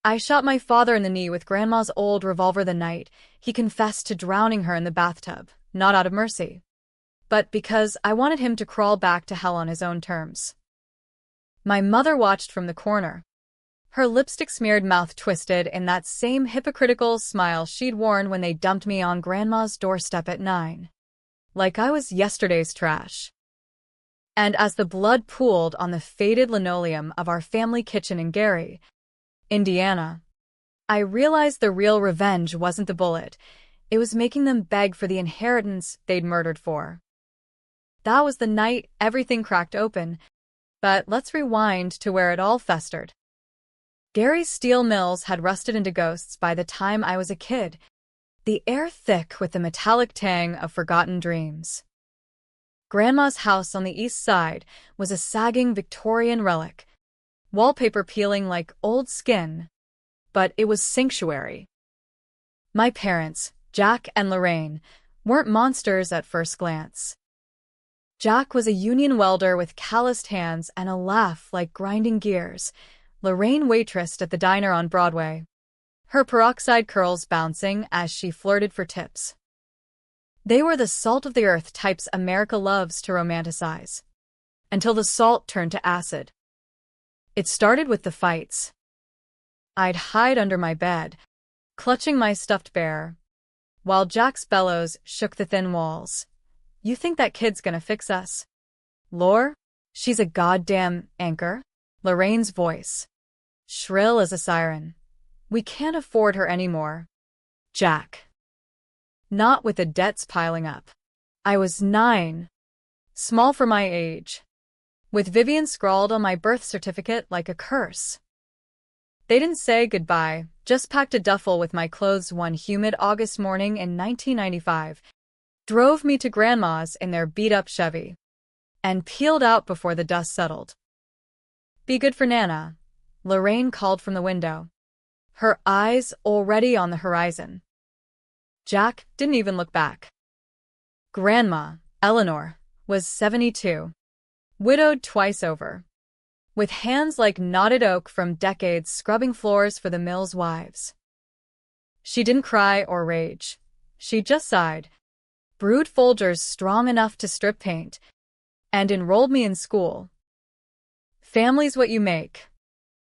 I shot my father in the knee with Grandma's old revolver the night he confessed to drowning her in the bathtub, not out of mercy, but because I wanted him to crawl back to hell on his own terms. My mother watched from the corner, her lipstick-smeared mouth twisted in that same hypocritical smile she'd worn when they dumped me on Grandma's doorstep at 9. Like I was yesterday's trash. And as the blood pooled on the faded linoleum of our family kitchen in Gary, Indiana, I realized the real revenge wasn't the bullet. It was making them beg for the inheritance they'd murdered for. That was the night everything cracked open, but let's rewind to where it all festered. Gary's steel mills had rusted into ghosts by the time I was a kid, the air thick with the metallic tang of forgotten dreams. Grandma's house on the east side was a sagging Victorian relic, wallpaper peeling like old skin, but it was sanctuary. My parents, Jack and Lorraine, weren't monsters at first glance. Jack was a union welder with calloused hands and a laugh like grinding gears. Lorraine waitressed at the diner on Broadway, her peroxide curls bouncing as she flirted for tips. They were the salt-of-the-earth types America loves to romanticize, until the salt turned to acid. It started with the fights. I'd hide under my bed, clutching my stuffed bear, while Jack's bellows shook the thin walls. You think that kid's gonna fix us? Lore? She's a goddamn anchor? Lorraine's voice, shrill as a siren. We can't afford her anymore. Jack. Not with the debts piling up. I was 9. Small for my age. With Vivian scrawled on my birth certificate like a curse. They didn't say goodbye, just packed a duffel with my clothes one humid August morning in 1995, drove me to Grandma's in their beat-up Chevy, and peeled out before the dust settled. Be good for Nana, Lorraine called from the window, her eyes already on the horizon. Jack didn't even look back. Grandma, Eleanor, was 72, widowed twice over, with hands like knotted oak from decades scrubbing floors for the mill's wives. She didn't cry or rage. She just sighed, brewed Folgers strong enough to strip paint, and enrolled me in school. Family's what you make.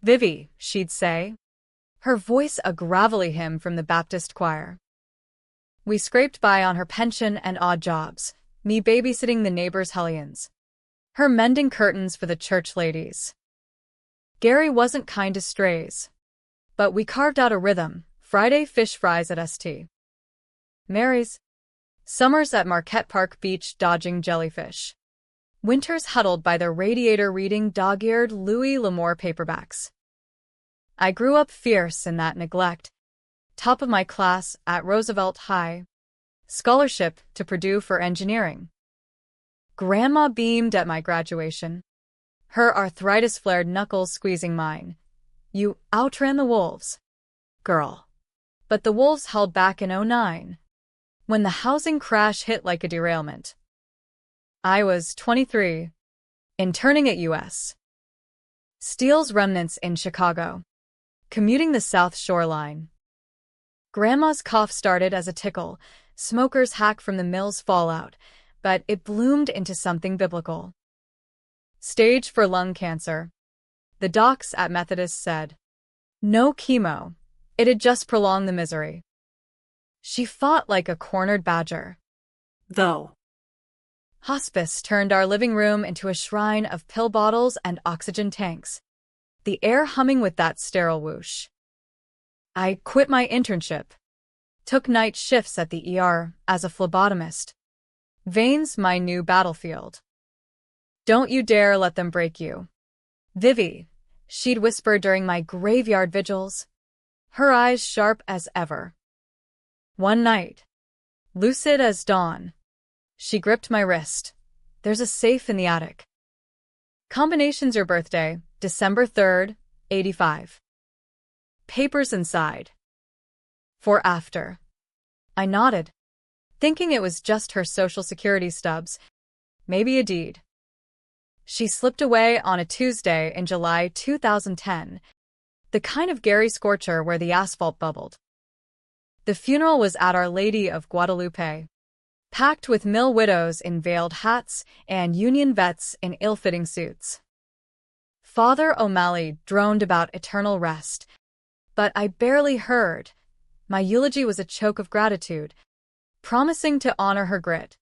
Vivi, she'd say, her voice a gravelly hymn from the Baptist choir. We scraped by on her pension and odd jobs, me babysitting the neighbors' hellions, her mending curtains for the church ladies. Gary wasn't kind to strays, but we carved out a rhythm. Friday fish fries at St. Mary's, summers at Marquette Park Beach dodging jellyfish, winters huddled by the radiator reading dog-eared Louis L'Amour paperbacks. I grew up fierce in that neglect, top of my class at Roosevelt High, scholarship to Purdue for engineering. Grandma beamed at my graduation, her arthritis-flared knuckles squeezing mine. You outran the wolves, girl. But the wolves held back in 2009, when the housing crash hit like a derailment. I was 23, interning at U.S. Steel's remnants in Chicago, commuting the South Shore line. Grandma's cough started as a tickle, smoker's hack from the mill's fallout, but it bloomed into something biblical. Stage for lung cancer, the docs at Methodist said. No chemo. It'd just prolong the misery. She fought like a cornered badger, though. Hospice turned our living room into a shrine of pill bottles and oxygen tanks, the air humming with that sterile whoosh. I quit my internship, took night shifts at the ER as a phlebotomist. Veins my new battlefield. Don't you dare let them break you. Vivi, she'd whisper during my graveyard vigils, her eyes sharp as ever. One night, lucid as dawn, she gripped my wrist. There's a safe in the attic. Combination's your birthday, December 3rd, 85. Papers inside. For after. I nodded, thinking it was just her social security stubs, maybe a deed. She slipped away on a Tuesday in July 2010, The kind of Gary scorcher where the asphalt bubbled. The funeral was at Our Lady of Guadalupe, packed with mill widows in veiled hats and Union vets in ill-fitting suits. Father O'Malley droned about eternal rest, but I barely heard. My eulogy was a choke of gratitude, promising to honor her grit.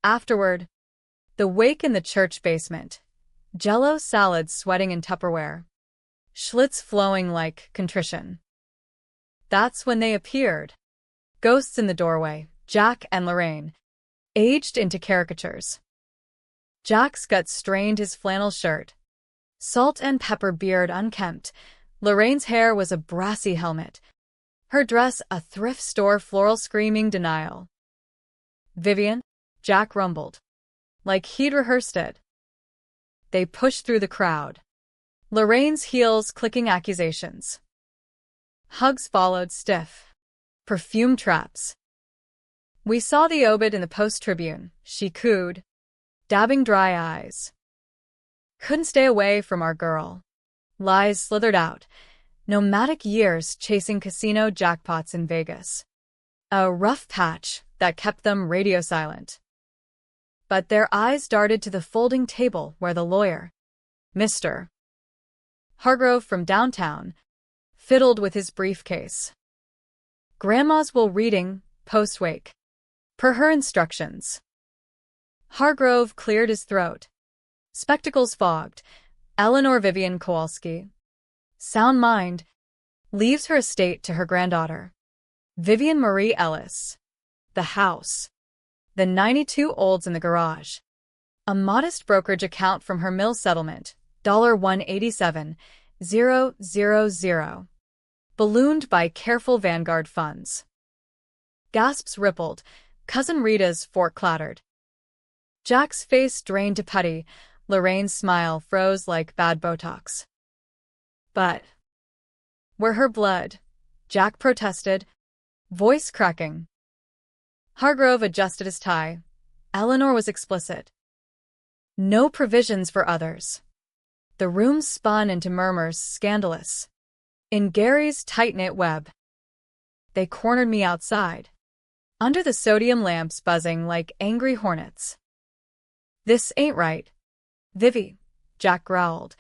Afterward, the wake in the church basement, Jell-O salads sweating in Tupperware, Schlitz flowing like contrition. That's when they appeared. Ghosts in the doorway, Jack and Lorraine, aged into caricatures. Jack's gut strained his flannel shirt, salt and pepper beard unkempt. Lorraine's hair was a brassy helmet, her dress a thrift store floral screaming denial. Vivian, Jack rumbled, like he'd rehearsed it. They pushed through the crowd, Lorraine's heels clicking accusations. Hugs followed stiff, perfume traps. We saw the obit in the Post-Tribune, she cooed, dabbing dry eyes. Couldn't stay away from our girl. Lies slithered out, nomadic years chasing casino jackpots in Vegas. A rough patch that kept them radio silent. But their eyes darted to the folding table where the lawyer, Mr. Hargrove from downtown, fiddled with his briefcase. Grandma's will reading, post-wake, per her instructions. Hargrove cleared his throat. Spectacles fogged. Eleanor Vivian Kowalski, sound mind, leaves her estate to her granddaughter, Vivian Marie Ellis. The house. The 92 olds in the garage. A modest brokerage account from her mill settlement, $187,000, ballooned by careful Vanguard funds. Gasps rippled. Cousin Rita's fork clattered. Jack's face drained to putty. Lorraine's smile froze like bad Botox. But we're her blood, Jack protested, voice cracking. Hargrove adjusted his tie. Eleanor was explicit. No provisions for others. The room spun into murmurs scandalous. In Gary's tight-knit web. They cornered me outside, under the sodium lamps buzzing like angry hornets. This ain't right. Vivi, Jack growled,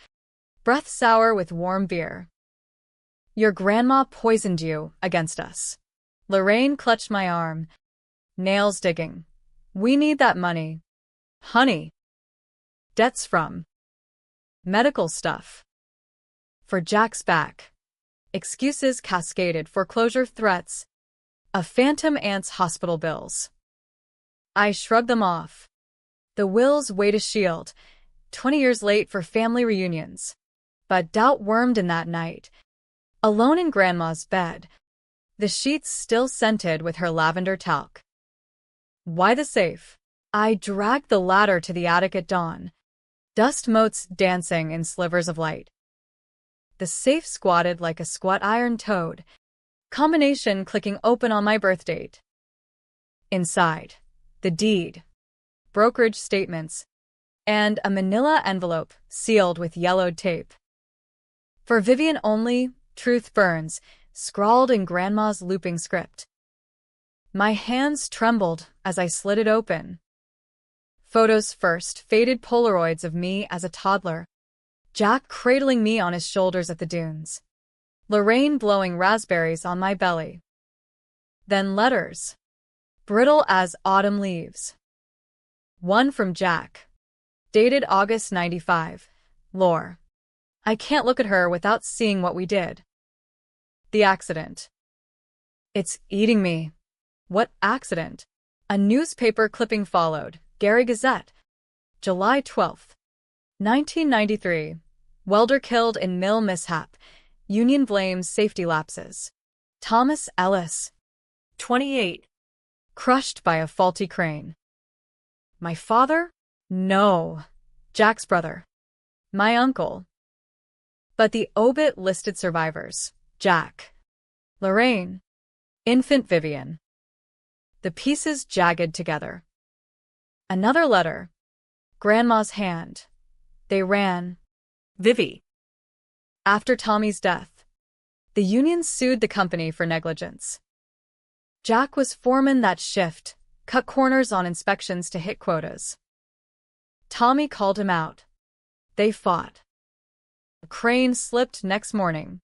breath sour with warm beer. Your grandma poisoned you against us. Lorraine clutched my arm, nails digging. We need that money. Honey. Debts from medical stuff. For Jack's back. Excuses cascaded, foreclosure threats, a phantom aunt's hospital bills. I shrugged them off. The wills weighed a shield, 20 years late for family reunions. But doubt wormed in that night. Alone in Grandma's bed, the sheets still scented with her lavender talc. Why the safe? I dragged the ladder to the attic at dawn, dust motes dancing in slivers of light. The safe squatted like a squat iron toad, combination clicking open on my birth date. Inside, the deed, brokerage statements, and a manila envelope sealed with yellowed tape. For Vivian only, truth burns, scrawled in Grandma's looping script. My hands trembled as I slid it open. Photos first, faded Polaroids of me as a toddler, Jack cradling me on his shoulders at the dunes, Lorraine blowing raspberries on my belly. Then letters, brittle as autumn leaves. One from Jack, dated August 95. Lore. I can't look at her without seeing what we did. The accident. It's eating me. What accident? A newspaper clipping followed. Gary Gazette. July 12, 1993. Welder killed in mill mishap. Union blames safety lapses. Thomas Ellis. 28. Crushed by a faulty crane. My father? No. Jack's brother. My uncle. But the obit listed survivors. Jack. Lorraine. Infant Vivian. The pieces jagged together. Another letter. Grandma's hand. They ran. Vivi. After Tommy's death, the union sued the company for negligence. Jack was foreman that shift, cut corners on inspections to hit quotas. Tommy called him out. They fought. The crane slipped next morning.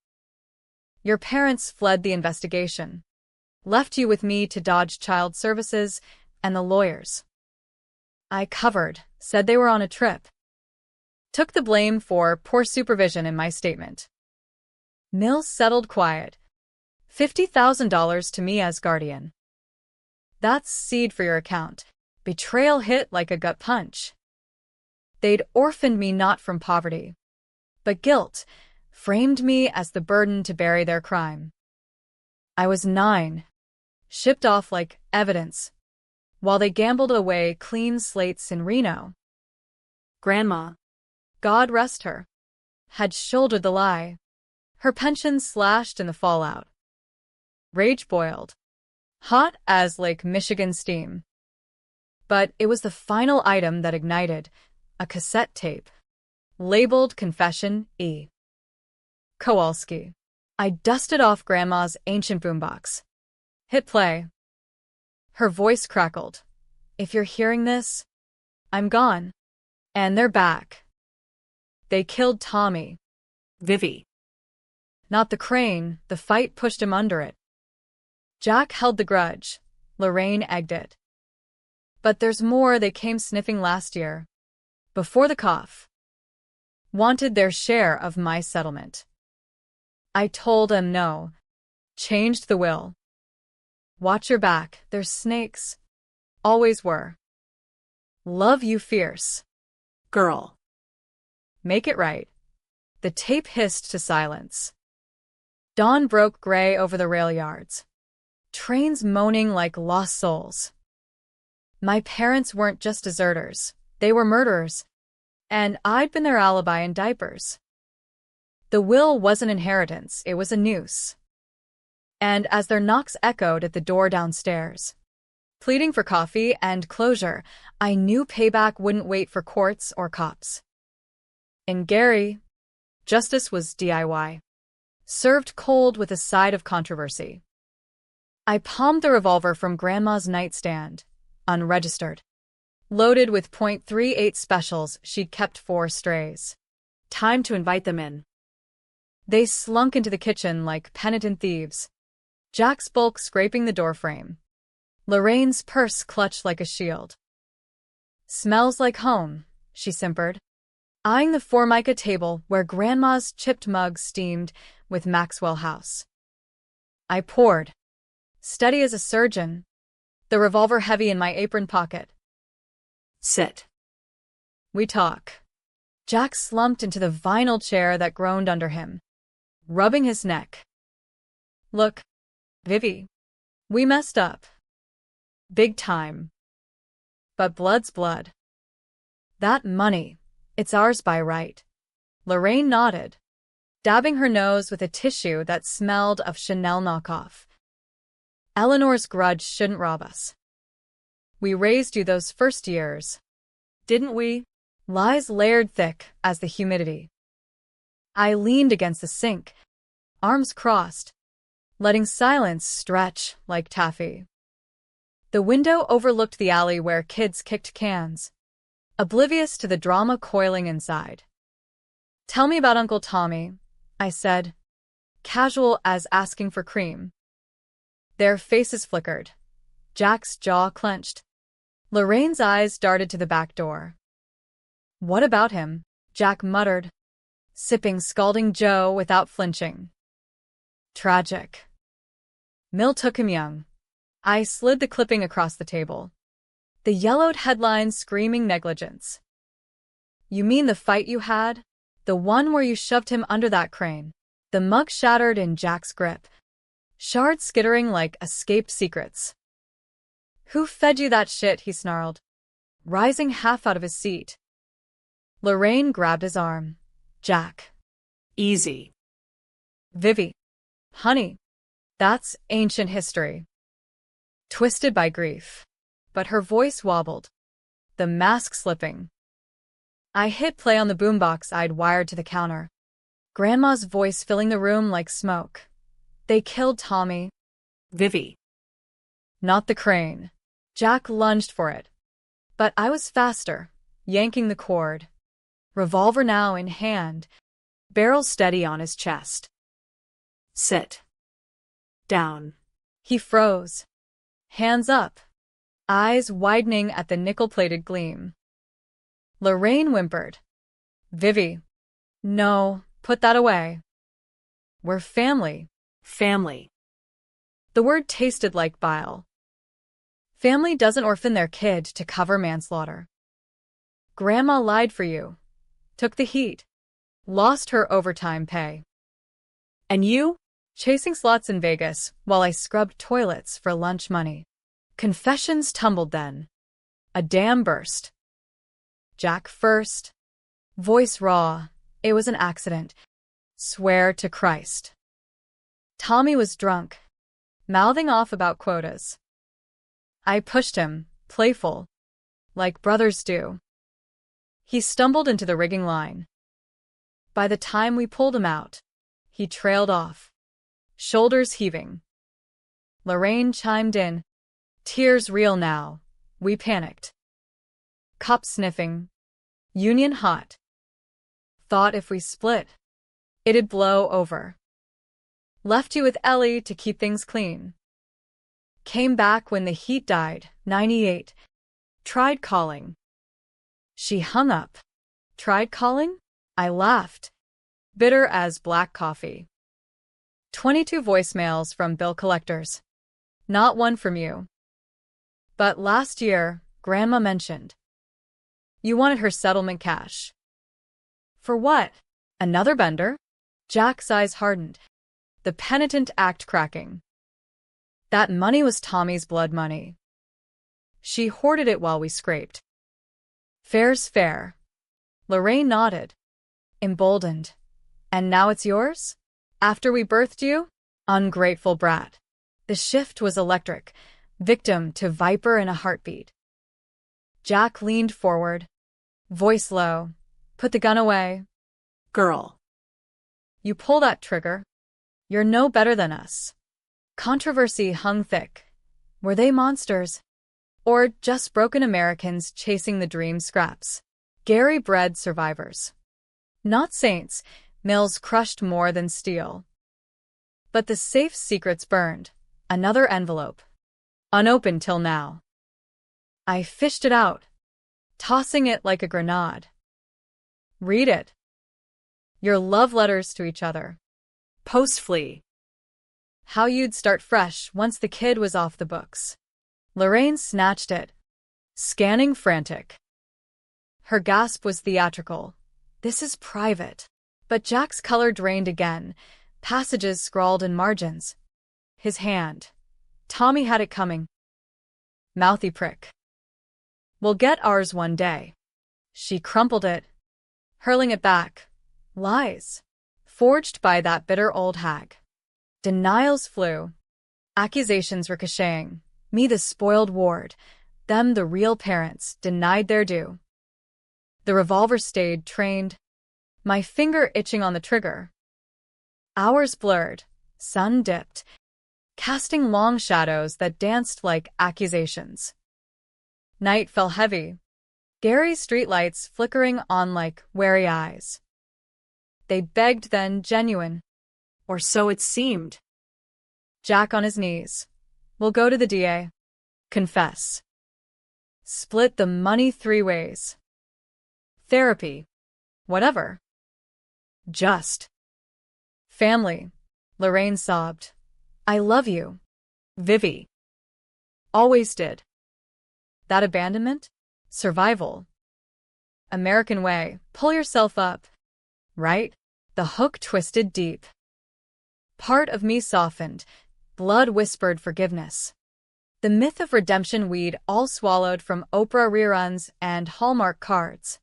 Your parents fled the investigation. Left you with me to dodge child services and the lawyers. I covered, said they were on a trip. Took the blame for poor supervision in my statement. Mills settled quiet. $50,000 to me as guardian. That's seed for your account. Betrayal hit like a gut punch. They'd orphaned me not from poverty, but guilt, framed me as the burden to bury their crime. I was 9, shipped off like evidence, while they gambled away clean slates in Reno. Grandma, God rest her, had shouldered the lie, her pension slashed in the fallout. Rage boiled, hot as Lake Michigan steam. But it was the final item that ignited, a cassette tape, labeled Confession E. Kowalski. I dusted off Grandma's ancient boombox. Hit play. Her voice crackled. If you're hearing this, I'm gone. And they're back. They killed Tommy. Vivi. Not the crane, the fight pushed him under it. Jack held the grudge. Lorraine egged it. But there's more. They came sniffing last year. Before the cough. Wanted their share of my settlement. I told them no. Changed the will. Watch your back, there's snakes. Always were. Love you fierce. Girl. Make it right. The tape hissed to silence. Dawn broke gray over the rail yards. Trains moaning like lost souls. My parents weren't just deserters, they were murderers. And I'd been their alibi in diapers. The will wasn't inheritance, it was a noose. And as their knocks echoed at the door downstairs, pleading for coffee and closure, I knew payback wouldn't wait for courts or cops. In Gary, justice was DIY, served cold with a side of controversy. I palmed the revolver from Grandma's nightstand, unregistered, loaded with .38 specials she'd kept for strays. Time to invite them in. They slunk into the kitchen like penitent thieves, Jack's bulk scraping the doorframe. Lorraine's purse clutched like a shield. Smells like home, she simpered, eyeing the formica table where Grandma's chipped mug steamed with Maxwell House. I poured, steady as a surgeon, the revolver heavy in my apron pocket. Sit. We talk. Jack slumped into the vinyl chair that groaned under him, rubbing his neck. Look, Vivi, we messed up. Big time. But blood's blood. That money, it's ours by right. Lorraine nodded, dabbing her nose with a tissue that smelled of Chanel knockoff. Eleanor's grudge shouldn't rob us. We raised you those first years. Didn't we? Lies layered thick as the humidity. I leaned against the sink, arms crossed, letting silence stretch like taffy. The window overlooked the alley where kids kicked cans, oblivious to the drama coiling inside. Tell me about Uncle Tommy, I said, casual as asking for cream. Their faces flickered. Jack's jaw clenched. Lorraine's eyes darted to the back door. What about him? Jack muttered, sipping scalding Joe without flinching. Tragic. Mill took him young. I slid the clipping across the table. The yellowed headline screaming negligence. You mean the fight you had? The one where you shoved him under that crane? The mug shattered in Jack's grip, shards skittering like escaped secrets. Who fed you that shit? He snarled, rising half out of his seat. Lorraine grabbed his arm. Jack. Easy. Vivi. Honey. That's ancient history. Twisted by grief. But her voice wobbled, the mask slipping. I hit play on the boombox I'd wired to the counter. Grandma's voice filling the room like smoke. They killed Tommy. Vivi. Not the crane. Jack lunged for it. But I was faster, yanking the cord. Revolver now in hand, barrel steady on his chest. Sit. Down. He froze. Hands up. Eyes widening at the nickel-plated gleam. Lorraine whimpered. Vivi. No, put that away. We're family. Family. The word tasted like bile. Family doesn't orphan their kid to cover manslaughter. Grandma lied for you. Took the heat. Lost her overtime pay. And you? Chasing slots in Vegas while I scrubbed toilets for lunch money. Confessions tumbled then. A dam burst. Jack first. Voice raw. It was an accident. Swear to Christ. Tommy was drunk, mouthing off about quotas. I pushed him, playful, like brothers do. He stumbled into the rigging line. By the time we pulled him out, he trailed off, shoulders heaving. Lorraine chimed in, tears real now. We panicked. Cup sniffing, union hot. Thought if we split, it'd blow over. Left you with Ellie to keep things clean. Came back when the heat died, 98. Tried calling. She hung up. Tried calling? I laughed. Bitter as black coffee. 22 voicemails from bill collectors. Not one from you. But last year, Grandma mentioned. You wanted her settlement cash. For what? Another bender? Jack's eyes hardened. The penitent act cracking. That money was Tommy's blood money. She hoarded it while we scraped. Fair's fair. Lorraine nodded, emboldened. And now it's yours? After we birthed you? Ungrateful brat. The shift was electric, victim to Viper in a heartbeat. Jack leaned forward, voice low. Put the gun away. Girl. You pull that trigger. You're no better than us. Controversy hung thick. Were they monsters? Or just broken Americans chasing the dream scraps? Gary-bred survivors. Not saints, Mills crushed more than steel. But the safe secrets burned. Another envelope. Unopened till now. I fished it out, tossing it like a grenade. Read it. Your love letters to each other. Post-flee. How you'd start fresh once the kid was off the books. Lorraine snatched it, scanning frantic. Her gasp was theatrical. This is private. But Jack's color drained again, passages scrawled in margins. His hand. Tommy had it coming. Mouthy prick. We'll get ours one day. She crumpled it, hurling it back. Lies. Forged by that bitter old hag. Denials flew. Accusations ricocheting. Me the spoiled ward. Them the real parents, denied their due. The revolver stayed trained. My finger itching on the trigger. Hours blurred. Sun dipped. Casting long shadows that danced like accusations. Night fell heavy. Gary's streetlights flickering on like wary eyes. They begged then genuine. Or so it seemed. Jack on his knees. We'll go to the DA. Confess. Split the money 3 ways. Therapy. Whatever. Just. Family. Lorraine sobbed. I love you. Vivi. Always did. That abandonment? Survival. American way. Pull yourself up. Right? The hook twisted deep. Part of me softened. Blood whispered forgiveness. The myth of redemption we'd all swallowed from Oprah reruns and Hallmark cards.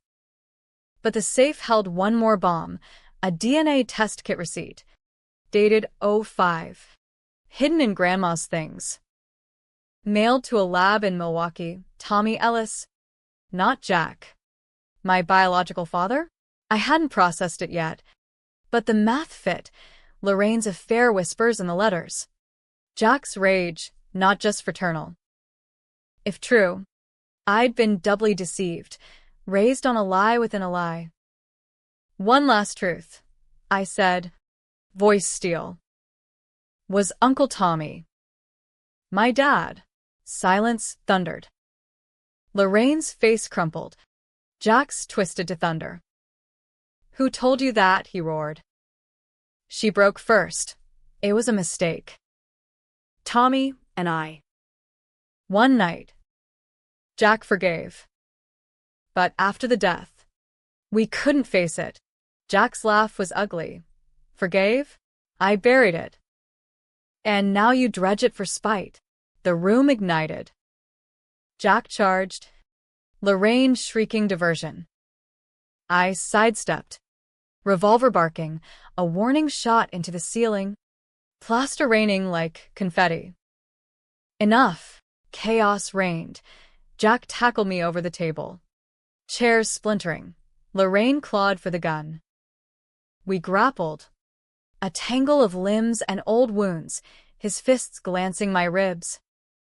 But the safe held one more bomb, a DNA test kit receipt. Dated '05. Hidden in Grandma's things. Mailed to a lab in Milwaukee, Tommy Ellis. Not Jack. My biological father? I hadn't processed it yet. But the math fit. Lorraine's affair whispers in the letters. Jack's rage, not just fraternal. If true, I'd been doubly deceived, raised on a lie within a lie. One last truth, I said, voice steel. Was Uncle Tommy my dad? Silence thundered. Lorraine's face crumpled. Jack's twisted to thunder. Who told you that? He roared. She broke first. It was a mistake. Tommy and I. One night. Jack forgave. But after the death, we couldn't face it. Jack's laugh was ugly. Forgave? I buried it. And now you dredge it for spite. The room ignited. Jack charged. Lorraine shrieking diversion. I sidestepped. Revolver barking, a warning shot into the ceiling. Plaster raining like confetti. Enough. Chaos reigned. Jack tackled me over the table. Chairs splintering. Lorraine clawed for the gun. We grappled. A tangle of limbs and old wounds, his fists glancing my ribs.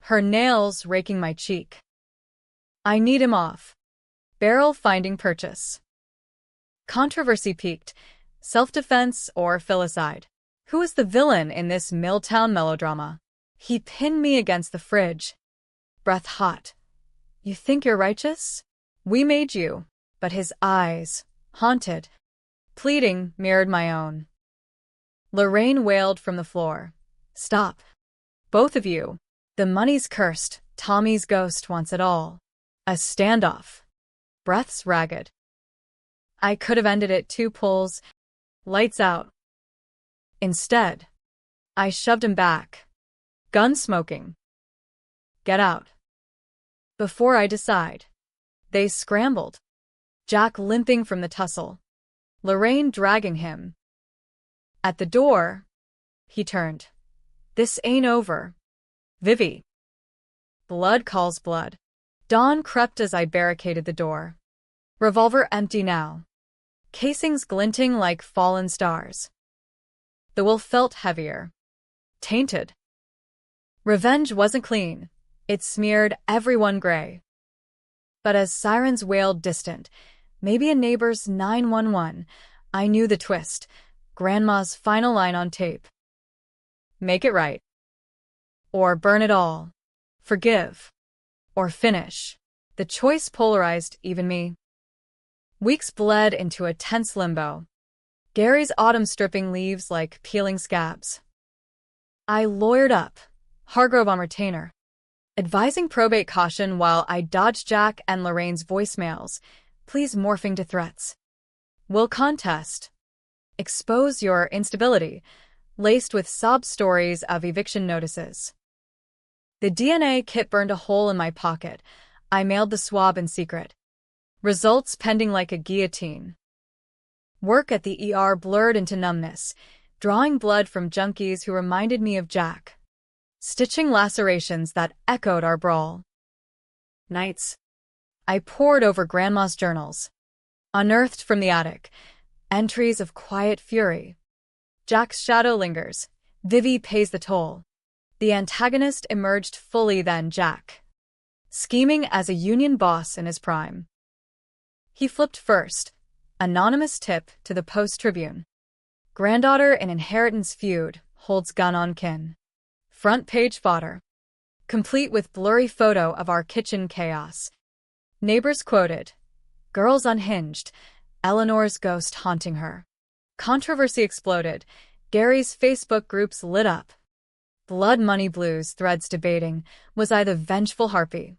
Her nails raking my cheek. I need him off. Barrel finding purchase. Controversy peaked. Self-defense or filicide. Who is the villain in this Milltown melodrama? He pinned me against the fridge. Breath hot. You think you're righteous? We made you. But his eyes, haunted, pleading, mirrored my own. Lorraine wailed from the floor. Stop. Both of you. The money's cursed. Tommy's ghost wants it all. A standoff. Breaths ragged. I could have ended it 2 pulls. Lights out. Instead, I shoved him back. Gun smoking. Get out. Before I decide. They scrambled. Jack limping from the tussle. Lorraine dragging him. At the door, he turned. This ain't over. Vivi. Blood calls blood. Dawn crept as I barricaded the door. Revolver empty now. Casings glinting like fallen stars. The wolf felt heavier. Tainted. Revenge wasn't clean. It smeared everyone gray. But as sirens wailed distant, maybe a neighbor's 911, I knew the twist. Grandma's final line on tape. Make it right. Or burn it all. Forgive. Or finish. The choice polarized even me. Weeks bled into a tense limbo. Gary's autumn stripping leaves like peeling scabs. I lawyered up. Hargrove on retainer. Advising probate caution while I dodged Jack and Lorraine's voicemails, please morphing to threats. Will contest. Expose your instability, laced with sob stories of eviction notices. The DNA kit burned a hole in my pocket. I mailed the swab in secret. Results pending like a guillotine. Work at the ER blurred into numbness, drawing blood from junkies who reminded me of Jack. Stitching lacerations that echoed our brawl. Nights. I pored over Grandma's journals. Unearthed from the attic. Entries of quiet fury. Jack's shadow lingers. Vivi pays the toll. The antagonist emerged fully then, Jack. Scheming as a union boss in his prime. He flipped first. Anonymous tip to the Post-Tribune. Granddaughter in inheritance feud holds gun on kin. Front page fodder. Complete with blurry photo of our kitchen chaos. Neighbors quoted. Girls unhinged. Eleanor's ghost haunting her. Controversy exploded. Gary's Facebook groups lit up. Blood Money Blues threads debating, was I the vengeful harpy?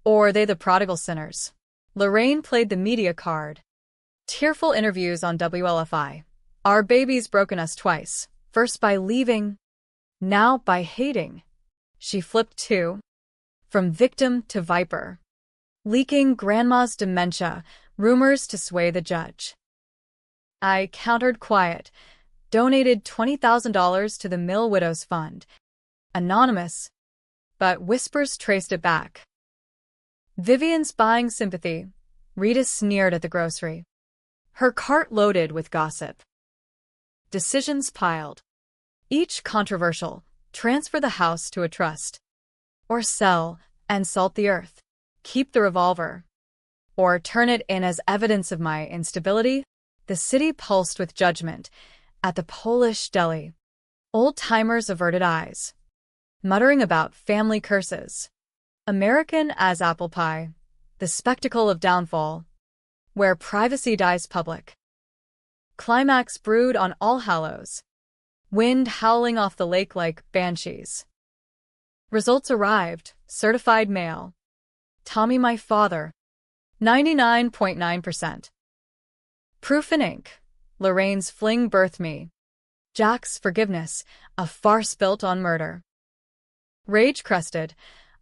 Or they the prodigal sinners? Lorraine played the media card. Tearful interviews on WLFI. Our baby's broken us twice, first by leaving, now by hating. She flipped too. From victim to viper. Leaking Grandma's dementia, rumors to sway the judge. I countered quiet, donated $20,000 to the Mill Widows Fund. Anonymous, but whispers traced it back. Vivian's buying sympathy. Rita sneered at the grocery. Her cart loaded with gossip. Decisions piled. Each controversial. Transfer the house to a trust. Or sell and salt the earth. Keep the revolver. Or turn it in as evidence of my instability. The city pulsed with judgment. At the Polish deli, old-timers averted eyes, muttering about family curses. American as apple pie, the spectacle of downfall, where privacy dies public. Climax brewed on All Hallows, wind howling off the lake like banshees. Results arrived, certified mail. Tommy, my father, 99.9%. Proof in ink. Lorraine's fling birthed me. Jack's forgiveness, a farce built on murder. Rage-crested,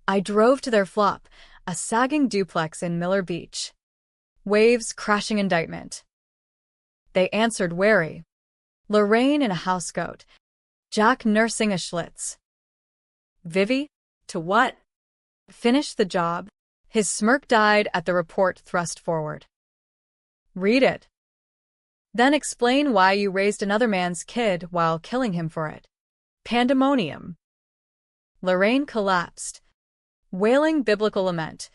I drove to their flop, a sagging duplex in Miller Beach. Waves crashing indictment. They answered wary. Lorraine in a housecoat, Jack nursing a Schlitz. Vivi? To what? Finish the job. His smirk died at the report thrust forward. Read it. Then explain why you raised another man's kid while killing him for it. Pandemonium. Lorraine collapsed, wailing biblical lament.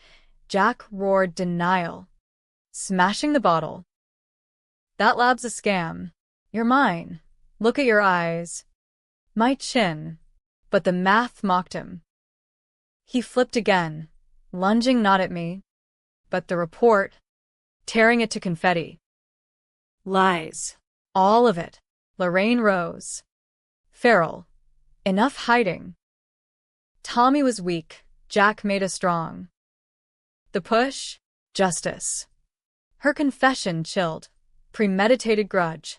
Jack roared denial, smashing the bottle. That lab's a scam. You're mine. Look at your eyes. My chin. But the math mocked him. He flipped again, lunging not at me, but the report, tearing it to confetti. Lies. All of it. Lorraine rose. Feral. Enough hiding. Tommy was weak. Jack made us strong. The push? Justice. Her confession chilled. Premeditated grudge.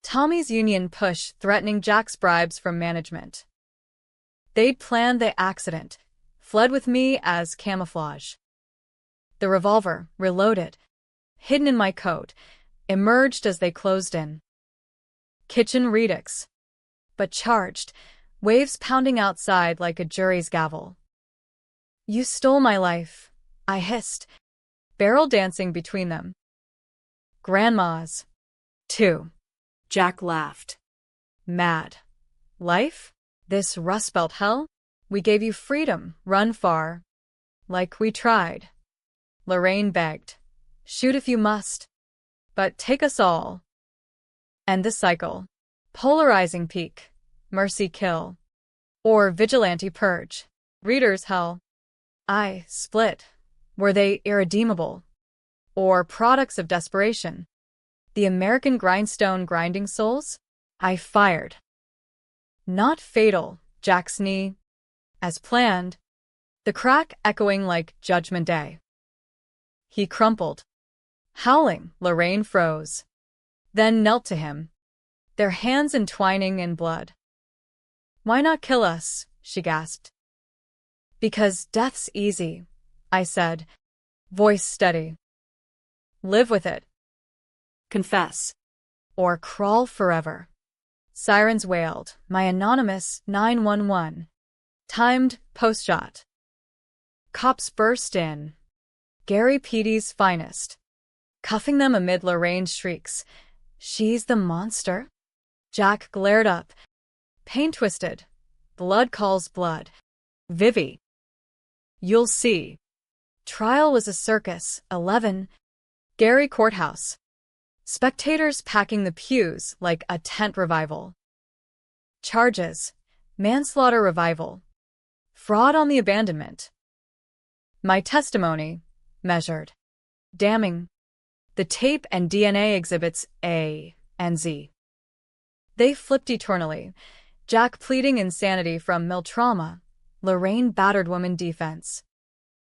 Tommy's union push threatening Jack's bribes from management. They'd planned the accident. Fled with me as camouflage. The revolver, reloaded, hidden in my coat, emerged as they closed in. Kitchen redux. But charged, waves pounding outside like a jury's gavel. You stole my life, I hissed, barrel dancing between them. Grandma's. 2. Jack laughed. Mad. Life? This Rust Belt hell? We gave you freedom, run far. Like we tried. Lorraine begged. Shoot if you must. But take us all. End the cycle. Polarizing peak. Mercy kill. Or vigilante purge. Reader's hell. I split. Were they irredeemable? Or products of desperation? The American grindstone grinding souls? I fired. Not fatal, Jack's knee. As planned. The crack echoing like Judgment Day. He crumpled. Howling, Lorraine froze. Then knelt to him, their hands entwining in blood. Why not kill us? She gasped. Because death's easy, I said, voice steady. Live with it. Confess. Or crawl forever. Sirens wailed, my anonymous 911. Timed post-shot. Cops burst in. Gary PD's finest. Cuffing them amid Lorraine's shrieks. She's the monster? Jack glared up. Pain twisted. Blood calls blood. Vivi. You'll see. Trial was a circus. 11. Gary Courthouse. Spectators packing the pews like a tent revival. Charges. Manslaughter revival. Fraud on the abandonment. My testimony. Measured. Damning. The tape and DNA exhibits A and Z. They flipped eternally. Jack pleading insanity from mill trauma. Lorraine battered woman defense.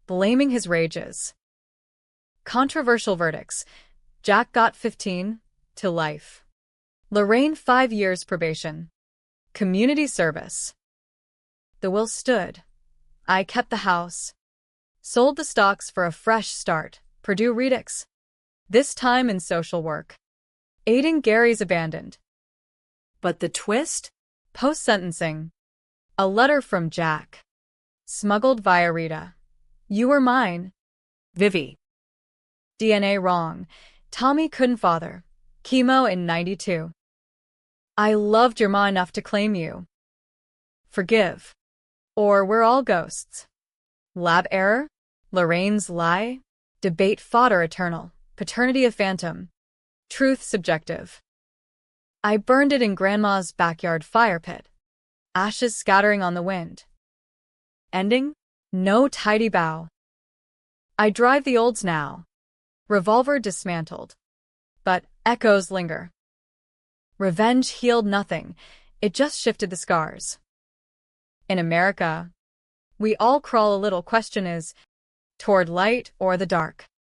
Blaming his rages. Controversial verdicts. Jack got 15 to life. Lorraine 5 years probation. Community service. The will stood. I kept the house. Sold the stocks for a fresh start. Purdue Redux. This time in social work. Aiding Gary's abandoned. But the twist? Post-sentencing. A letter from Jack. Smuggled via Rita. You were mine. Vivi. DNA wrong. Tommy couldn't father. Chemo in 92. I loved your ma enough to claim you. Forgive. Or we're all ghosts. Lab error? Lorraine's lie? Debate fodder eternal. Paternity a phantom. Truth subjective. I burned it in Grandma's backyard fire pit. Ashes scattering on the wind. Ending? No tidy bow. I drive the olds now. Revolver dismantled. But echoes linger. Revenge healed nothing. It just shifted the scars. In America, we all crawl a little. Question is, toward light or the dark?